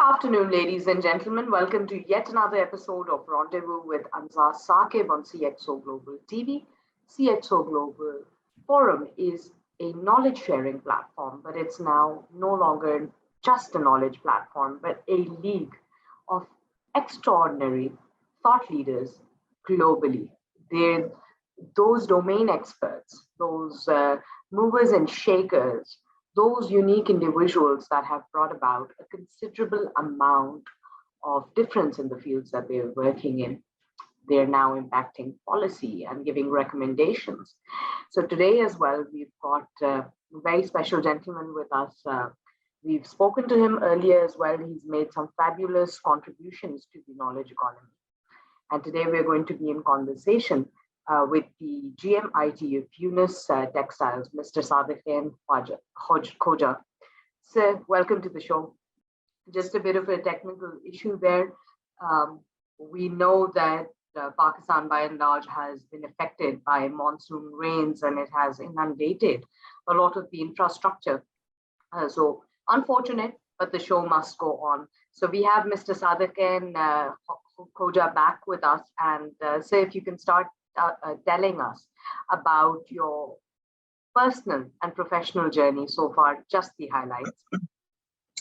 afternoon, ladies and gentlemen. Welcome to yet another episode of Rendezvous with Anza Saqib on CxO Global TV. CxO Global Forum is a knowledge sharing platform, but it's now no longer just a knowledge platform, but a league of extraordinary thought leaders globally. They're those domain experts, those movers and shakers, those unique individuals that have brought about a considerable amount of difference in the fields that they're working in. They're now impacting policy and giving recommendations. So today as well, we've got a very special gentleman with us. We've spoken to him earlier as well. He's made some fabulous contributions to the knowledge economy. And today we're going to be in conversation with the GMIT of Yunus Textiles, Mr. Sadiqain Khoja. Sir, welcome to the show. Just a bit of a technical issue there. We know that Pakistan by and large has been affected by monsoon rains and it has inundated a lot of the infrastructure. So unfortunate, but the show must go on. So we have Mr. Sadiqain Khoja back with us, and sir, if you can start telling us about your personal and professional journey so far, just the highlights.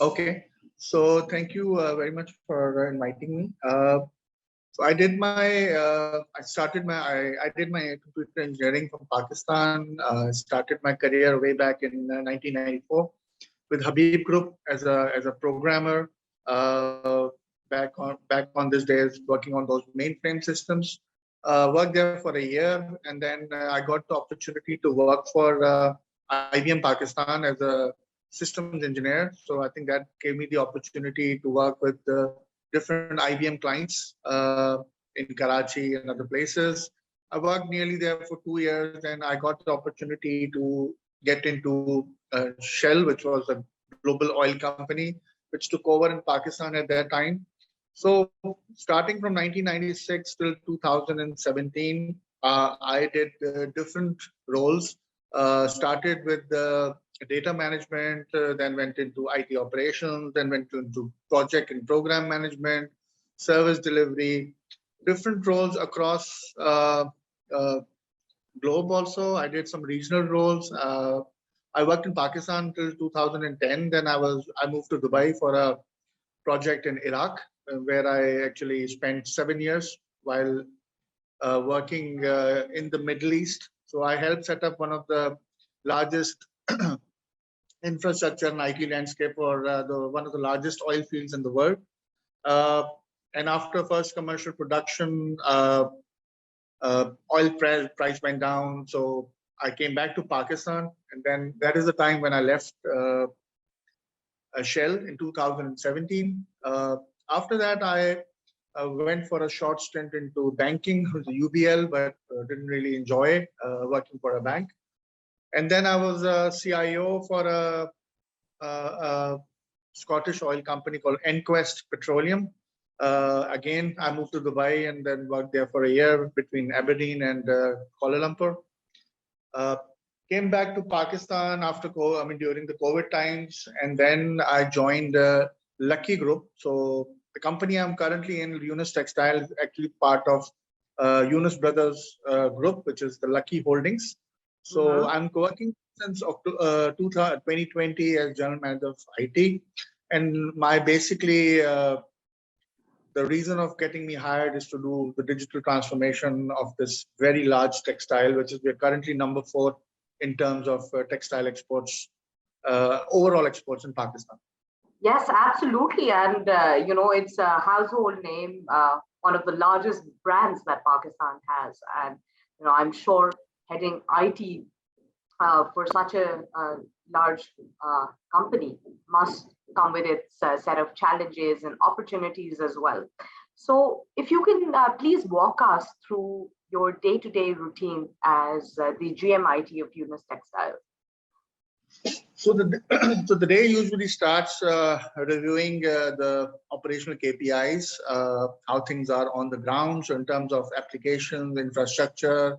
Okay, so thank you very much for inviting me. So I did my, I did my computer engineering from Pakistan. Started my career way back in 1994 with Habib Group as a programmer. Back on these days, working on those mainframe systems. Worked there for a year, and then I got the opportunity to work for IBM Pakistan as a systems engineer. So I think that gave me the opportunity to work with different IBM clients in Karachi and other places. I worked nearly there for 2 years, and I got the opportunity to get into Shell, which was a global oil company, which took over in Pakistan at that time. So starting from 1996 till 2017, I did different roles. Started with data management, then went into IT operations, then went into project and program management, service delivery, different roles across globe also. I did some regional roles. I worked in Pakistan till 2010. Then I moved to Dubai for a project in Iraq, where I actually spent 7 years while working in the Middle East. So I helped set up one of the largest infrastructure and IT landscape for one of the largest oil fields in the world. And after first commercial production, oil price went down. So I came back to Pakistan, and then that is the time when I left Shell in 2017. After that, I went for a short stint into banking with UBL, but didn't really enjoy working for a bank. And then I was a CIO for a Scottish oil company called Enquest Petroleum. Again, I moved to Dubai and then worked there for a year between Aberdeen and Kuala Lumpur. Came back to Pakistan during the COVID times, and then I joined Lucky Group. So the company I'm currently in, Yunus Textile, is actually part of Yunus Brothers Group, which is the Lucky Holdings. So I'm working since 2020 as general manager of IT, and my basically the reason of getting me hired is to do the digital transformation of this very large textile, which is we're currently number 4 in terms of textile exports, overall exports in Pakistan. Yes, absolutely. And, it's a household name, one of the largest brands that Pakistan has. And, I'm sure heading IT for such a large company must come with its set of challenges and opportunities as well. So if you can please walk us through your day-to-day routine as the GMIT of Yunus Textile. So the day usually starts reviewing the operational KPIs, how things are on the ground. So in terms of applications, infrastructure,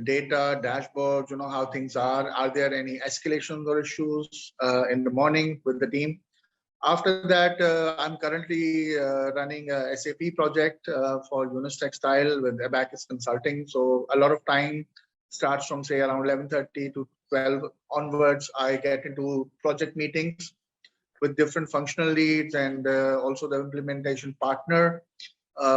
data, dashboards, how things are. Are there any escalations or issues in the morning with the team? After that, I'm currently running a SAP project for Yunus Textile with Abacus Consulting. So a lot of time starts from say around 11:30 to 12 onwards. I get into project meetings with different functional leads and also the implementation partner.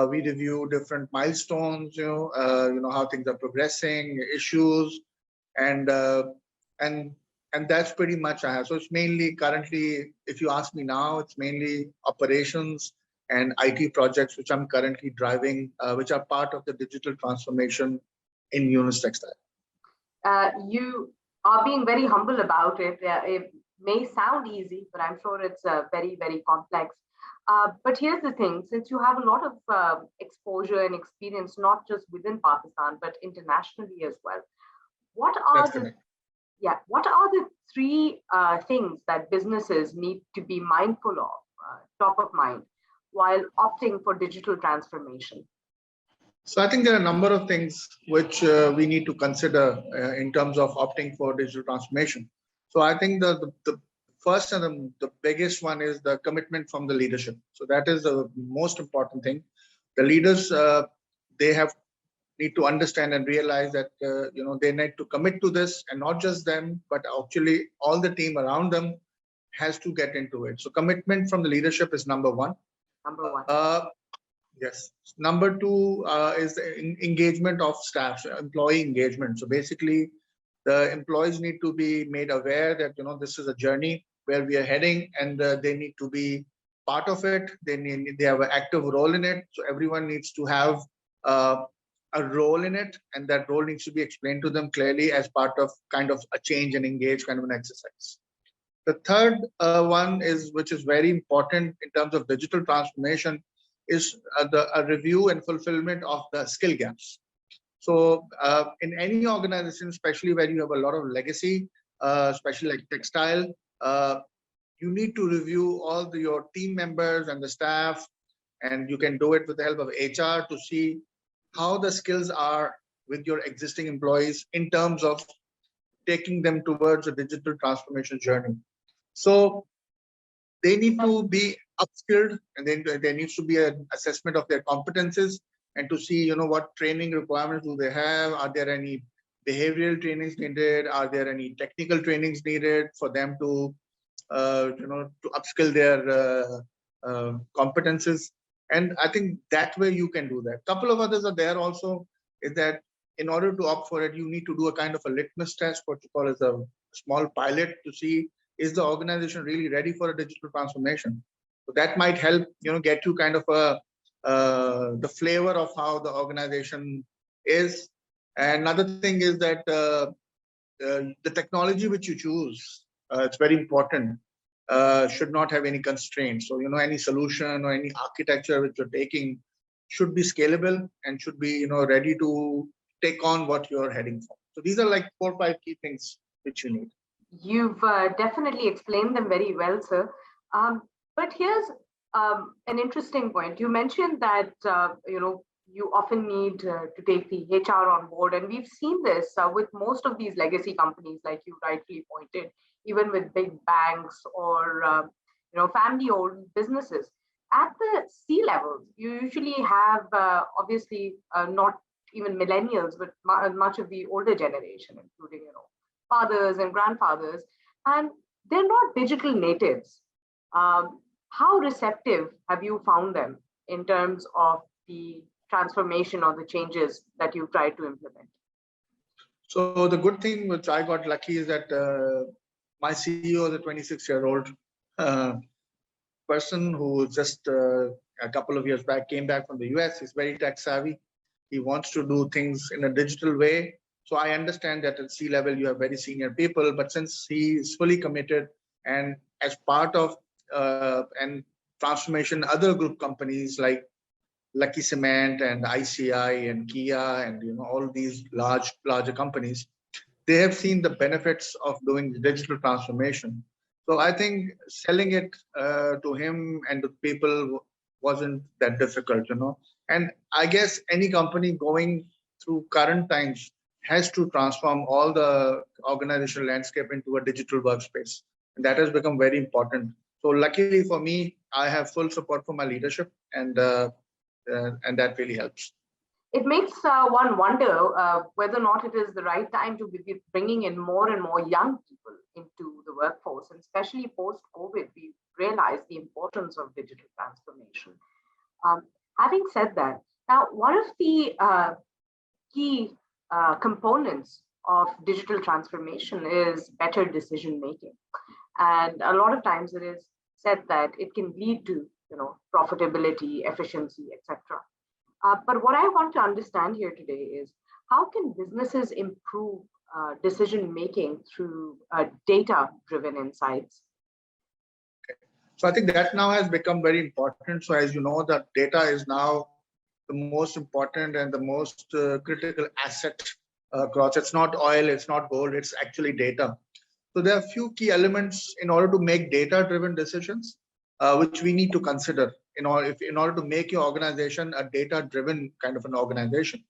We review different milestones, how things are progressing, issues, and uh, and and that's pretty much I have. So it's mainly currently, if you ask me now, it's mainly operations and IT projects which I'm currently driving, which are part of the digital transformation in Yunus Textile. You are being very humble about it. It may sound easy, but I'm sure it's very, very complex. But here's the thing, since you have a lot of exposure and experience, not just within Pakistan, but internationally as well, what are That's the correct. what are the three things that businesses need to be mindful of, top of mind, while opting for digital transformation? So I think there are a number of things which we need to consider in terms of opting for digital transformation. So I think the first and the biggest one is the commitment from the leadership. So that is the most important thing. The leaders, they have need to understand and realize that they need to commit to this, and not just them, but actually all the team around them has to get into it. So commitment from the leadership is number one. Number one. Yes. Number two is the engagement of staff, so employee engagement. So basically, the employees need to be made aware that this is a journey where we are heading, and they need to be part of it. They have an active role in it. So everyone needs to have uh, a role in it, and that role needs to be explained to them clearly as part of kind of a change and engage kind of an exercise. The third one is, which is very important in terms of digital transformation, is a review and fulfillment of the skill gaps. So in any organization, especially where you have a lot of legacy, especially like textile, you need to review your team members and the staff, and you can do it with the help of HR to see how the skills are with your existing employees in terms of taking them towards a digital transformation journey. So they need to be upskilled, and then there needs to be an assessment of their competences, and to see what training requirements do they have. Are there any behavioral trainings needed? Are there any technical trainings needed for them to to upskill their competences? And I think that way you can do that. Couple of others are there also, is that in order to opt for it, you need to do a kind of a litmus test, what you call as a small pilot, to see, is the organization really ready for a digital transformation? So that might help, get you kind of the flavor of how the organization is. And another thing is that the technology which you choose, it's very important, should not have any constraints. So, any solution or any architecture which you're taking should be scalable and should be, ready to take on what you're heading for. So these are like 4 or 5 key things which you need. You've definitely explained them very well, sir. But here's an interesting point. You mentioned that you often need to take the HR on board, and we've seen this with most of these legacy companies, like you rightly pointed, even with big banks or family-owned businesses. At the C levels, you usually have obviously not even millennials, but much of the older generation, including fathers and grandfathers, and they're not digital natives. How receptive have you found them in terms of the transformation or the changes that you try to implement? So the good thing which I got lucky is that my CEO is a 26-year-old person who just a couple of years back came back from the US. He's very tech savvy. He wants to do things in a digital way. So I understand that at C level you have very senior people, but since he is fully committed, and as part of and transformation, other group companies like Lucky Cement and ICI and Kia and all these larger companies, they have seen the benefits of doing the digital transformation. So I think selling it to him and to people wasn't that difficult, And I guess any company going through current times has to transform all the organizational landscape into a digital workspace. And that has become very important. So luckily for me, I have full support from my leadership, and that really helps. It makes one wonder whether or not it is the right time to be bringing in more and more young people into the workforce, and especially post-COVID, we realized the importance of digital transformation. Um, Having said that, now one of the key components of digital transformation is better decision making, and a lot of times it is said that it can lead to profitability, efficiency, etc. But what I want to understand here today is how can businesses improve decision making through data driven insights? So I think that now has become very important. So as you know, that data is now the most important and the most critical asset across. It's not oil, it's not gold, it's actually data. So there are a few key elements in order to make data-driven decisions, which we need to consider in order to make your organization a data-driven kind of an organization.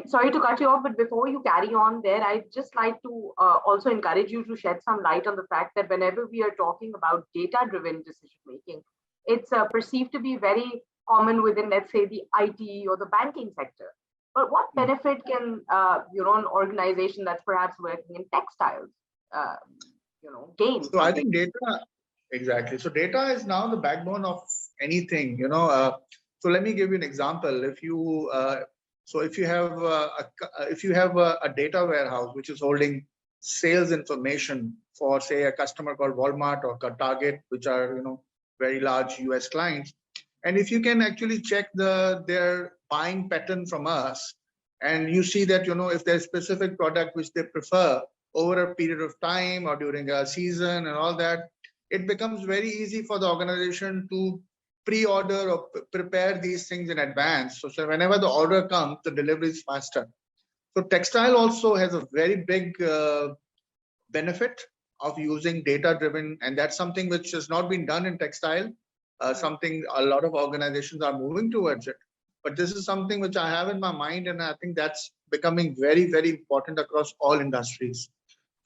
Sorry to cut you off, but before you carry on there, I'd just like to also encourage you to shed some light on the fact that whenever we are talking about data-driven decision making, it's perceived to be very common within, let's say, the IT or the banking sector. But what benefit can an organization that's perhaps working in textiles gain? So I think data, exactly. So data is now the backbone of anything. So let me give you an example. If you have a data warehouse which is holding sales information for, say, a customer called Walmart or Target, which are very large US clients, and if you can actually check their buying pattern from us, and you see that if there's specific product which they prefer over a period of time or during a season and all that, it becomes very easy for the organization to pre-order or prepare these things in advance. So whenever the order comes, the delivery is faster. So textile also has a very big benefit of using data-driven, and that's something which has not been done in textile. Something a lot of organizations are moving towards it. But this is something which I have in my mind, and I think that's becoming very, very important across all industries.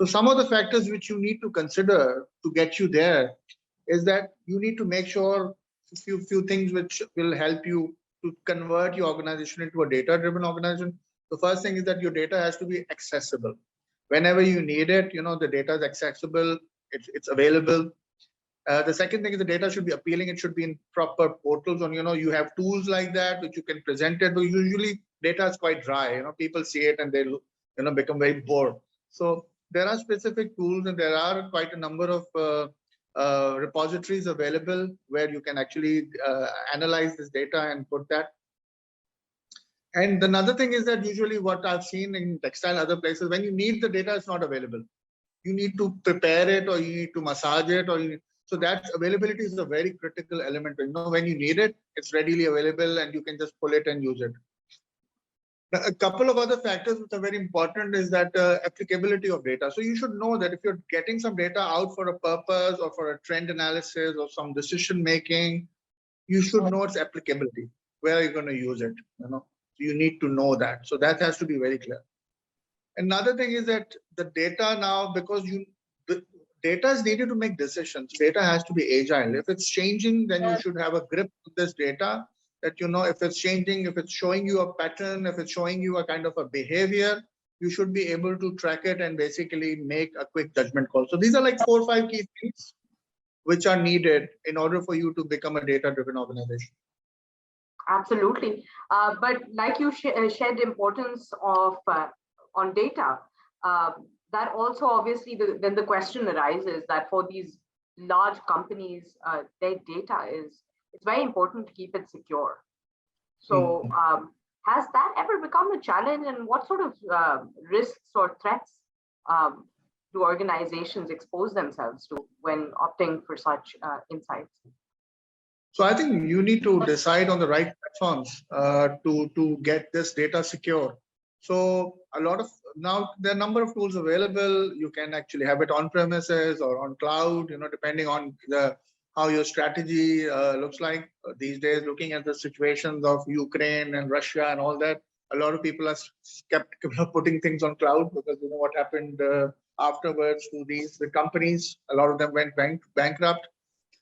So some of the factors which you need to consider to get you there is that you need to make sure few things which will help you to convert your organization into a data-driven organization. The first thing is that your data has to be accessible. Whenever you need it, the data is accessible, it's available. The second thing is the data should be appealing. It should be in proper portals, and you have tools like that which you can present it. But usually data is quite dry. People see it and they become very bored. So there are specific tools, and there are quite a number of repositories available where you can actually analyze this data and put that. And another thing is that usually what I've seen in textile, other places, when you need the data, it's not available. You need to prepare it, or you need to massage it, so that availability is a very critical element. When you need it, it's readily available and you can just pull it and use it. Now, a couple of other factors which are very important is that applicability of data. So you should know that if you're getting some data out for a purpose or for a trend analysis or some decision making, you should know its applicability. Where are you going to use it? You need to know that. So that has to be very clear. Another thing is that the data now, because the data is needed to make decisions. Data has to be agile. If it's changing, then you should have a grip of this data, that if it's changing, if it's showing you a pattern, if it's showing you a kind of a behavior, you should be able to track it and basically make a quick judgment call. So these are like 4 or 5 key things which are needed in order for you to become a data-driven organization. Absolutely. But like you shared the importance of on data, that also obviously then the question arises that for these large companies, their data it's very important to keep it secure. So has that ever become a challenge, and what sort of risks or threats do organizations expose themselves to when opting for such insights? So I think you need to decide on the right platforms to get this data secure. So now there are a number of tools available. You can actually have it on premises or on cloud, depending on how your strategy looks like these days. Looking at the situations of Ukraine and Russia and all that, a lot of people are skeptical of putting things on cloud because what happened afterwards to the companies. A lot of them went bankrupt.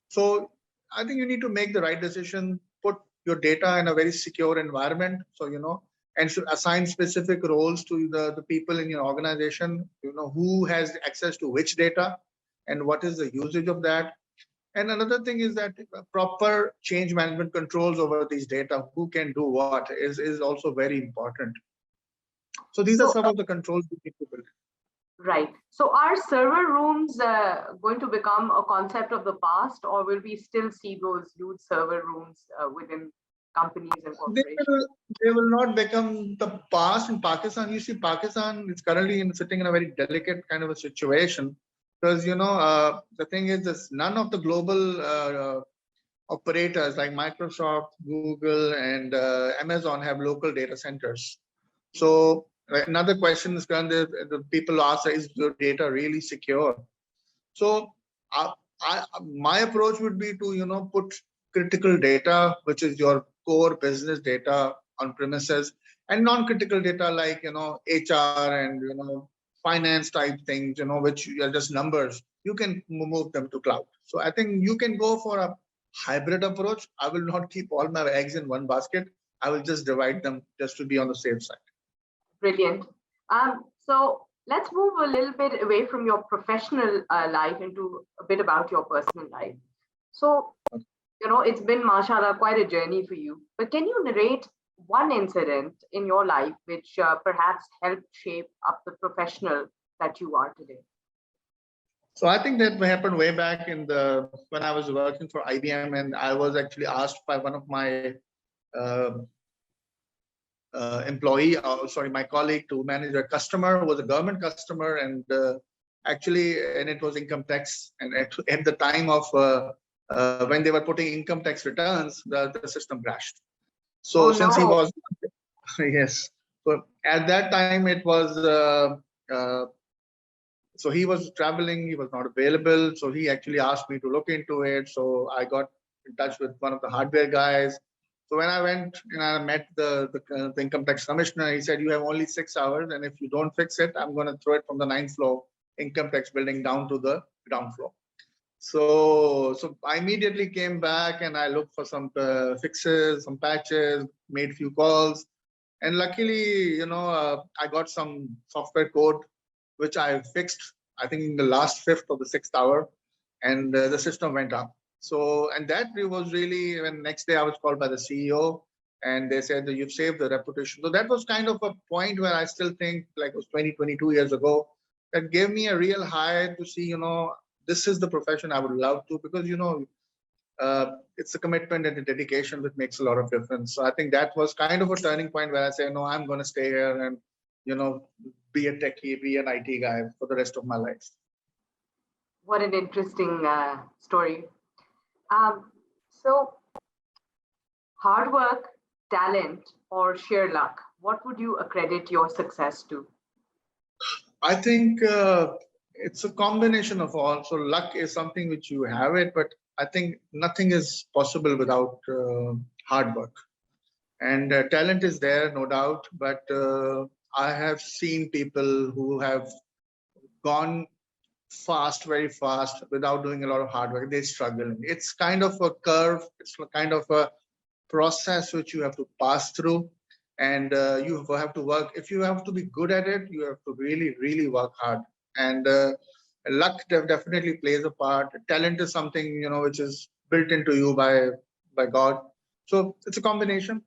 So I think you need to make the right decision, put your data in a very secure environment. So, and should assign specific roles to the people in your organization, who has access to which data and what is the usage of that. And another thing is that proper change management controls over these data, who can do what is also very important. So these are So, some of the controls we need to build. right. So are server rooms going to become a concept of the past, or will we still see those huge server rooms within companies and corporations? They will not become the past in Pakistan. You see, Pakistan is currently sitting in a very delicate kind of a situation because, the thing is this, none of the global operators like Microsoft, Google, and Amazon have local data centers. So another question is the people ask, is your data really secure? So my approach would be to, put critical data, which is your core business data on premises, and non-critical data like, HR and, finance type things, which are just numbers. You can move them to cloud. So I think you can go for a hybrid approach. I will not keep all my eggs in one basket. I will just divide them just to be on the safe side. Brilliant. So let's move a little bit away from your professional life into a bit about your personal life. So, it's been, mashallah, quite a journey for you. But can you narrate one incident in your life which perhaps helped shape up the professional that you are today? So I think that happened way back when I was working for IBM, and I was actually asked by one of my my colleague, to manage a customer who was a government customer, and it was income tax. And at the time of when they were putting income tax returns, the system crashed. So since he was, yes. So at that time it was, so he was traveling, he was not available. So he actually asked me to look into it. So I got in touch with one of the hardware guys. So when I went and I met the income tax commissioner, he said, you have only 6 hours. And if you don't fix it, I'm going to throw it from the 9th floor income tax building down to the ground floor. So I immediately came back and I looked for some fixes, some patches, made few calls. And luckily, I got some software code, which I fixed, I think in the last 5th of the 6th hour, and the system went up. So, and that was really, when next day I was called by the CEO and they said that you've saved the reputation. So that was kind of a point where I still think, like it was 22 years ago, that gave me a real high to see, this is the profession I would love to, because, it's a commitment and a dedication that makes a lot of difference. So I think that was kind of a turning point where I say, no, I'm going to stay here and, be a techie, be an IT guy for the rest of my life. What an interesting story. So hard work, talent, or sheer luck, what would you accredit your success to? I think it's a combination of all. So luck is something which you have it, but I think nothing is possible without hard work. And talent is there, no doubt, but I have seen people who have gone fast, very fast, without doing a lot of hard work. They struggle. It's kind of a curve. It's kind of a process which you have to pass through, and you have to work. If you have to be good at it, you have to really, really work hard. And luck definitely plays a part. Talent is something, which is built into you by God. So it's a combination.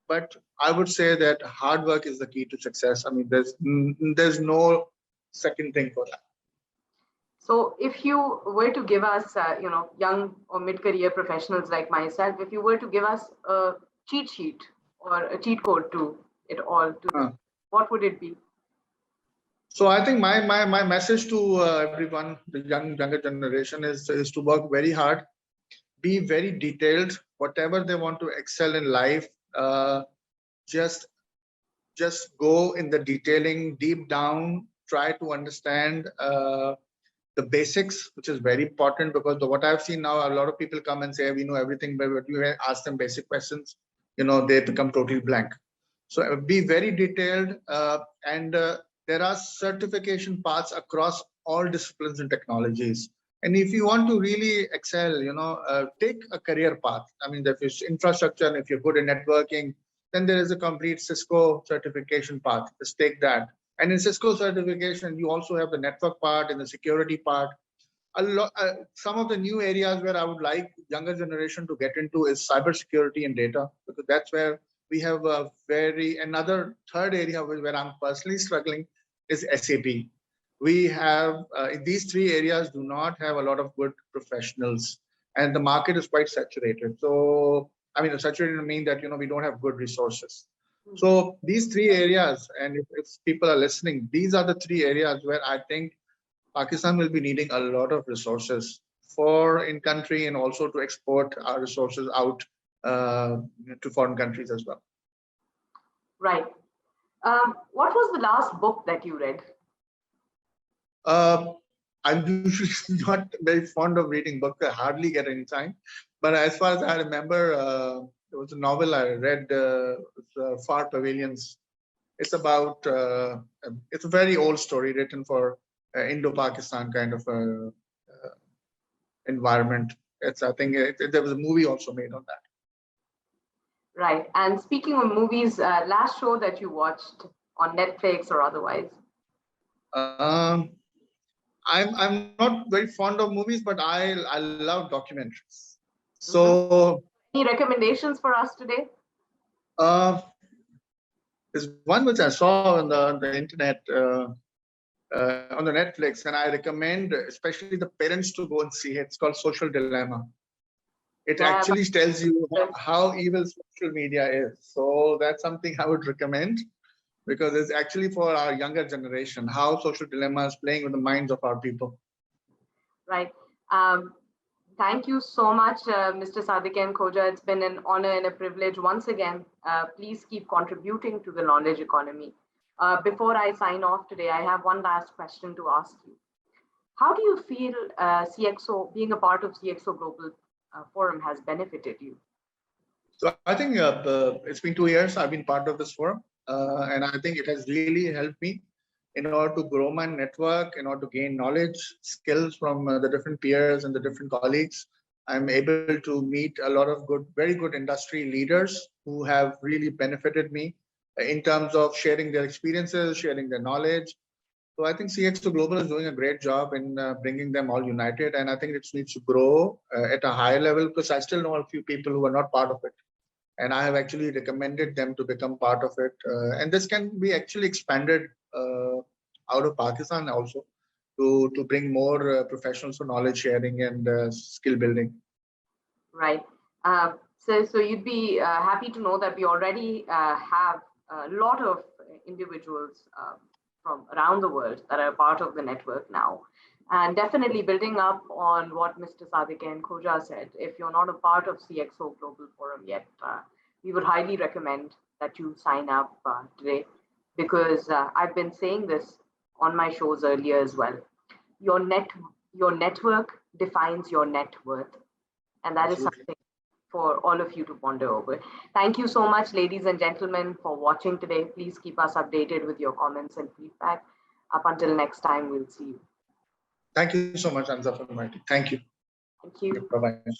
But I would say that hard work is the key to success. I mean, there's no second thing for that. So if you were to give us, young or mid-career professionals like myself, if you were to give us a cheat sheet or a cheat code to it all, what would it be? So I think my message to everyone, the younger generation, is to work very hard, be very detailed. Whatever they want to excel in life, just go in the detailing, deep down, try to understand the basics, which is very important, because what I've seen now, a lot of people come and say, we know everything, but when you ask them basic questions, they become totally blank. So be very detailed, and there are certification paths across all disciplines and technologies. And if you want to really excel, take a career path. I mean, if it's infrastructure and if you're good in networking, then there is a complete Cisco certification path. Just take that. And in Cisco certification, you also have the network part and the security part. Some of the new areas where I would like younger generation to get into is cybersecurity and data, because that's where we have another third area where I'm personally struggling is SAP. We have these three areas do not have a lot of good professionals, and the market is quite saturated. So I mean, saturated means that we don't have good resources. So these three areas, and if people are listening, these are the three areas where I think Pakistan will be needing a lot of resources for in country and also to export our resources out to foreign countries as well. Right. What was the last book that you read? I'm usually not very fond of reading books. I hardly get any time. But as far as I remember, there was a novel I read, Far Pavilions. It's about, it's a very old story written for Indo-Pakistan kind of environment. I think there was a movie also made on that. Right. And speaking of movies, last show that you watched on Netflix or otherwise? I'm not very fond of movies, but I love documentaries. So, any recommendations for us today? There's one which I saw on the internet, on the Netflix, and I recommend especially the parents to go and see it. It's called Social Dilemma. It actually tells you how evil social media is. So that's something I would recommend, because it's actually for our younger generation, how social dilemma is playing with the minds of our people. Right. Thank you so much, Mr. Sadiqain Khoja. It's been an honor and a privilege once again. Please keep contributing to the knowledge economy. Before I sign off today, I have one last question to ask you. How do you feel CxO, being a part of CxO Global Forum, has benefited you? So I think it's been 2 years I've been part of this forum, and I think it has really helped me in order to grow my network, in order to gain knowledge, skills from the different peers and the different colleagues. I'm able to meet a lot of very good industry leaders who have really benefited me in terms of sharing their experiences, sharing their knowledge. So I think CxO Global is doing a great job in bringing them all united, and I think it needs to grow at a higher level, because I still know a few people who are not part of it. And I have actually recommended them to become part of it. And this can be actually expanded out of Pakistan also to bring more professionals for knowledge sharing and skill building. Right. So you'd be happy to know that we already have a lot of individuals from around the world that are part of the network now. And definitely building up on what Mr. Sadiqain Khoja said, if you're not a part of CxO Global Forum yet, we would highly recommend that you sign up today, because I've been saying this on my shows earlier as well. Your network defines your net worth. And that is something for all of you to ponder over. Thank you so much, ladies and gentlemen, for watching today. Please keep us updated with your comments and feedback. Up until next time, we'll see you. Thank you so much, Anza, for inviting. Thank you. Thank you. Bye-bye.